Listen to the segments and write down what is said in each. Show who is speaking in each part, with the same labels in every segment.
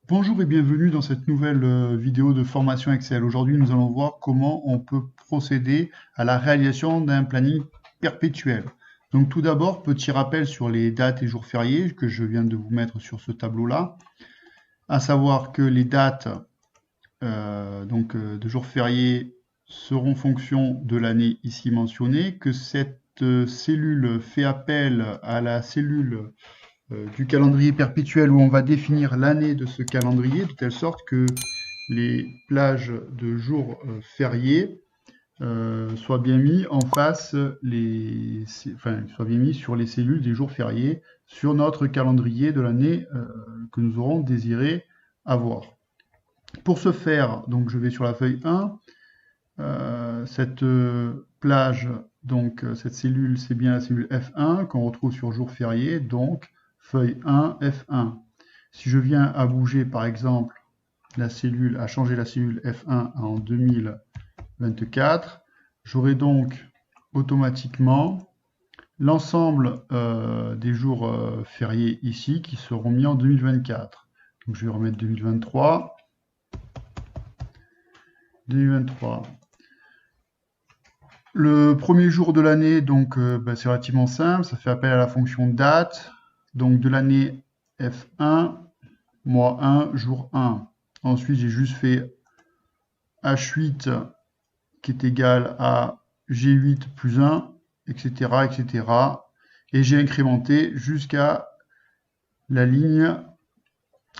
Speaker 1: Bonjour et bienvenue dans cette nouvelle vidéo de formation Excel. Aujourd'hui, nous allons voir comment on peut procéder à la réalisation d'un planning perpétuel. Donc tout d'abord, petit rappel sur les dates et jours fériés que je viens de vous mettre sur ce tableau-là. À savoir que les dates de jours fériés seront fonction de l'année ici mentionnée, que cette cellule fait appel à la cellule du calendrier perpétuel où on va définir l'année de ce calendrier de telle sorte que les plages de jours fériés soient bien mis en face soient bien mis sur les cellules des jours fériés sur notre calendrier de l'année que nous aurons désiré avoir. Pour ce faire, donc je vais sur la feuille 1, cette plage, donc cette cellule, c'est bien la cellule F1 qu'on retrouve sur jour férié, donc feuille 1, F1. Si je viens à bouger, par exemple, à changer la cellule F1 en 2024, j'aurai donc automatiquement l'ensemble des jours fériés ici qui seront mis en 2024. Donc je vais remettre 2023. 2023. Le premier jour de l'année, donc c'est relativement simple, ça fait appel à la fonction date, donc de l'année F1, mois 1, jour 1. Ensuite, j'ai juste fait H8 qui est égal à G8 plus 1, etc., etc. Et j'ai incrémenté jusqu'à la ligne,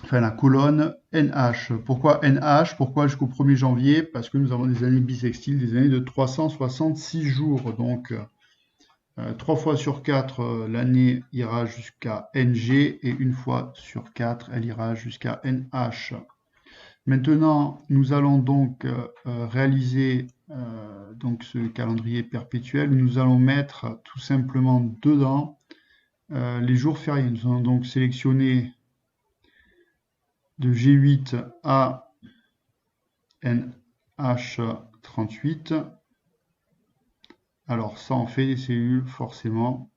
Speaker 1: enfin la colonne NH. Pourquoi NH? Pourquoi jusqu'au 1er janvier? Parce que nous avons des années bissextiles, des années de 366 jours. Donc 3 fois sur 4, l'année ira jusqu'à NG et une fois sur 4, elle ira jusqu'à NH. Maintenant, nous allons donc réaliser donc ce calendrier perpétuel. Nous allons mettre tout simplement dedans les jours fériés. Nous allons donc sélectionner de G8 à NH38. Alors ça en fait des cellules forcément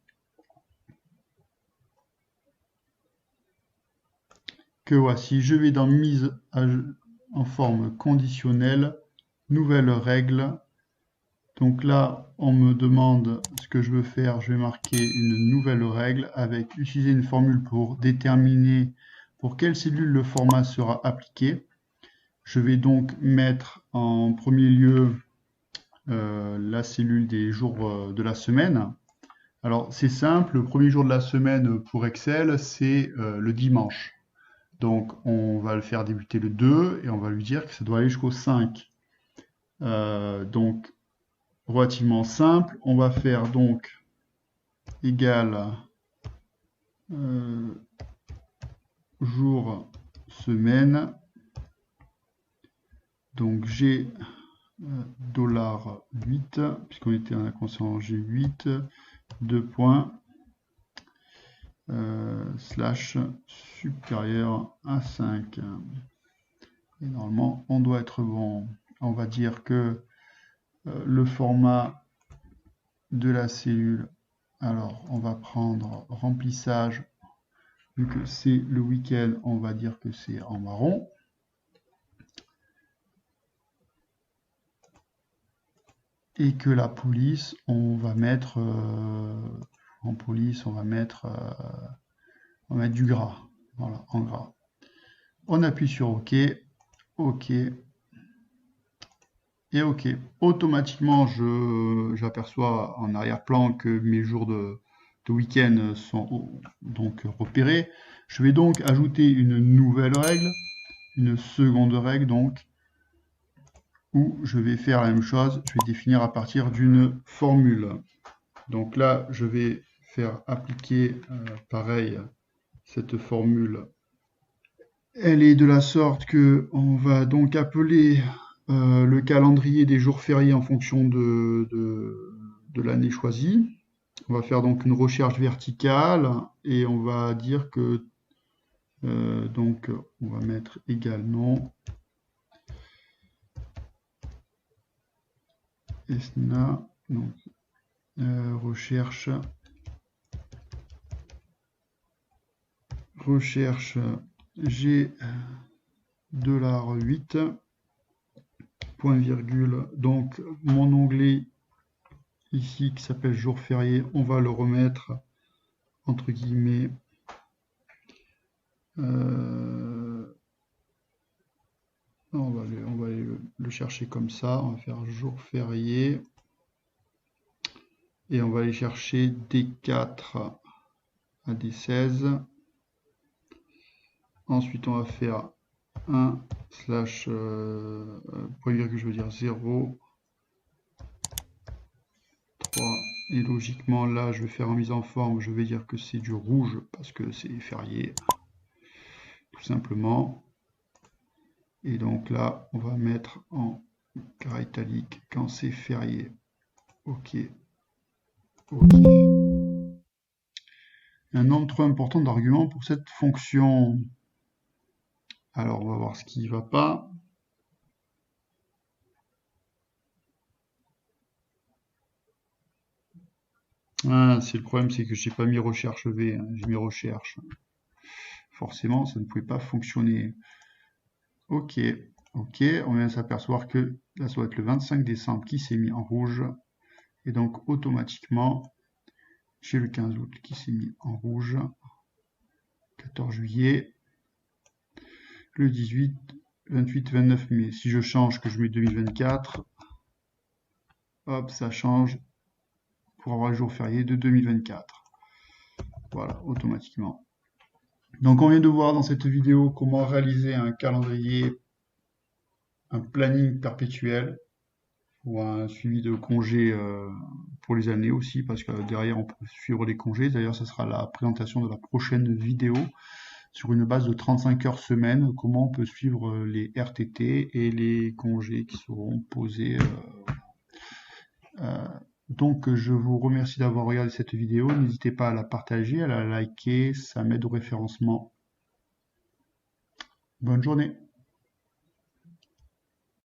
Speaker 1: que voici. Je vais dans mise en forme conditionnelle, nouvelle règle. Donc là, on me demande ce que je veux faire. Je vais marquer une nouvelle règle avec utiliser une formule pour déterminer pour quelle cellule le format sera appliqué. Je vais donc mettre en premier lieu la cellule des jours de la semaine. Alors c'est simple, le premier jour de la semaine pour Excel, c'est le dimanche. Donc on va le faire débuter le 2 et on va lui dire que ça doit aller jusqu'au 5. Donc relativement simple, on va faire donc égal jour semaine, donc G $8 puisqu'on était en inconscient G8 2 points slash supérieur à 5 et normalement on doit être bon. On va dire que le format de la cellule, alors on va prendre remplissage, vu que c'est le week-end, on va dire que c'est en marron. Et que la police, on va mettre en police, on va mettre du gras, voilà, en gras. On appuie sur OK, OK et OK. Automatiquement, j'aperçois en arrière-plan que mes jours de week-end sont donc repérés. Je vais donc ajouter une nouvelle règle, une seconde règle donc, où je vais faire la même chose, je vais définir à partir d'une formule. Donc là, je vais faire appliquer pareil cette formule. Elle est de la sorte que on va donc appeler le calendrier des jours fériés en fonction de l'année choisie. On va faire donc une recherche verticale et on va dire que donc on va mettre égal nom ESNA, donc recherche G $8, point virgule. Donc mon onglet ici qui s'appelle jour férié, on va le remettre entre guillemets on va aller le chercher comme ça, on va faire jour férié et on va aller chercher D4 à D16. Ensuite on va faire 1 slash point virgule, je veux dire 0 3 et logiquement là je vais faire en mise en forme, je vais dire que c'est du rouge parce que c'est férié tout simplement. Et donc là, on va mettre en carré italique quand c'est férié. OK. OK. Un nombre trop important d'arguments pour cette fonction. Alors, on va voir ce qui ne va pas. Ah, c'est le problème, c'est que je n'ai pas mis recherche V, hein, j'ai mis recherche. Forcément, ça ne pouvait pas fonctionner. OK. OK, on vient de s'apercevoir que là, ça doit être le 25 décembre qui s'est mis en rouge. Et donc, automatiquement, j'ai le 15 août qui s'est mis en rouge. 14 juillet. Le 18, 28, 29 mai. Si je change, que je mets 2024, hop, ça change pour avoir le jour férié de 2024. Voilà, automatiquement. Donc on vient de voir dans cette vidéo comment réaliser un calendrier, un planning perpétuel ou un suivi de congés pour les années aussi, parce que derrière on peut suivre les congés. D'ailleurs, ça sera la présentation de la prochaine vidéo sur une base de 35 heures semaine, comment on peut suivre les RTT et les congés qui seront posés. Donc je vous remercie d'avoir regardé cette vidéo, n'hésitez pas à la partager, à la liker, ça m'aide au référencement. Bonne journée.